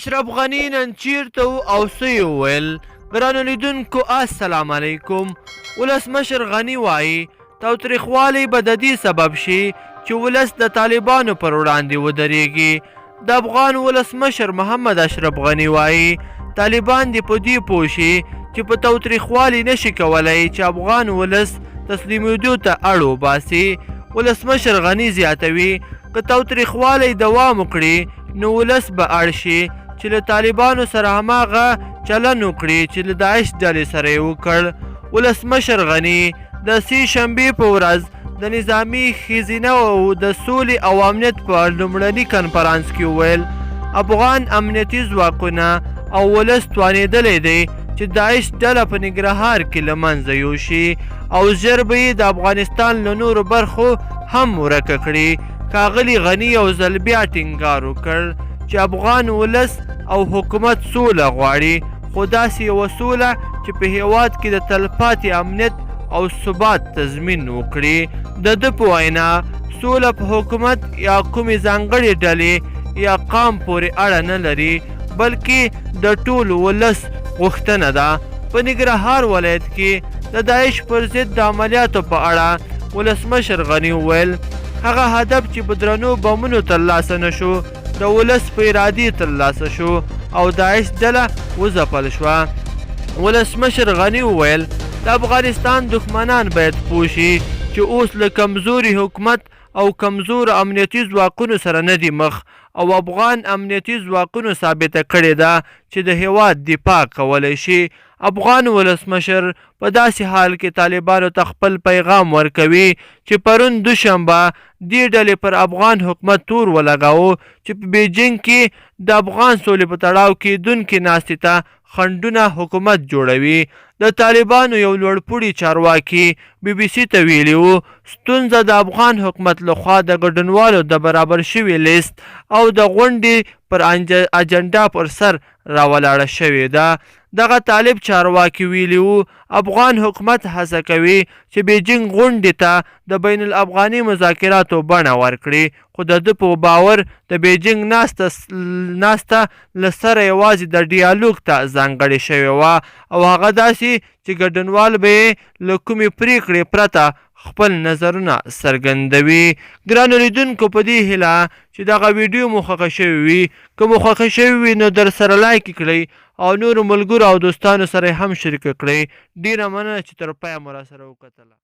اشرف غني نن چیرته و او څه یې وویل؟ ګرانو لیدونکو السلام علیکم. ولسمشر غني وایي تاوتریخوالی به د دې سبب شي چې ولس د طالبانو پر وړاندې ودرېږي. د افغان ولسمشر محمد اشرف غني وایي طالبان دې په دې پوه شي چې په تاوتریخوالي نشي کولی چې افغان ولس تسلیمېدو ته اړ وباسي. ولسمشر غني زیاتوي که تاوتریخوالی دوام وکړي نو ولس به اړ شي چې له طالبانو سره هماغه چلن وکړي چې له داعش ډلې سره یې وکړ. ولسمشر غني د سې شنبې په ورځ د نظامي ښځینه او د سولې او امنیت په لومړني کنفرانس کې وویل افغان امنیتي ځواکونه او ولس توانېدلی دی چې داعش ډله په ننګرهار کې له منځه یوشي او ژر به یې د افغانستان له نورو برخو هم ورکه کړي. ښاغلي غني یو ځل بیا ټینګار وکړ چې افغان ولس او حکومت سوله غواړي، خو داسې یوه سوله چې په هیواد کې د تلپاتې امنیت او ثبات تضمین وکړي. د ده په وینا سوله په حکومت یا کومې ځانګړې ډلې یا قام پورې اړه نه لري بلکې د ټول ولس غوښتنه ده. په ننګرهار ولایت کې د داعش پر ضد د عملیاتو په اړه ولسمشر غني وویل هغه هدف چې په درنو بمونو ترلاسه نه شو د ولس په ارادې ترلاسه شو او داعش ډله وځپل شوه. ولسمشر غني وویل د افغانستان دښمنان باید پوه شي چې اوس له کمزوري حکومت او کمزور امنیتي ځواکونو سره نه دي مخ او افغان امنیتي ځواکونو ثابته کړې ده چې د هیواد دفاع کولی شي. افغان ولسمشر په داسې حال کې طالبانو ته خپل پیغام ورکوي چې پرون دوشنبه دې ډلې پر افغان حکومت تور ولګاوه چې په بیجینګ کې د افغان سولې په تړاو کېدونکې ناستې ته خنډونه حکومت جوړوي. د طالبانو یو لوړپوړي چارواکي بي بي سي ته ویلي وو ستونزه د افغان حکومت لخوا د ګډونوالو د برابر شوي لیست او د غونډې پر اجنډا پر سر راولاړه شوې ده. دغه طالب چارواکي ویلي وو افغان حکومت هڅه کوي چې بیجینګ غونډې ته د بین الافغاني مذاکراتو بڼه ورکړي، خو د ده په باور د بیجینګ ناسته له سره یوازې د ډیالوګ ته ځانګړې شوې وه او هغه داسې چې ګډونوال به یې له کومې پریکړې پرته خپل نظرونه څرګندوي. ګرانو لیدونکو په دې هیله چې دغه ویډیو مو خوښه شوې وي، که مو خوښه شوې وي نو در سره لایک کړئ او نورو ملګرو او دوستانو سره هم شریکه کړئ. ډیره مننه چې تر پایه مو راسره وکتله.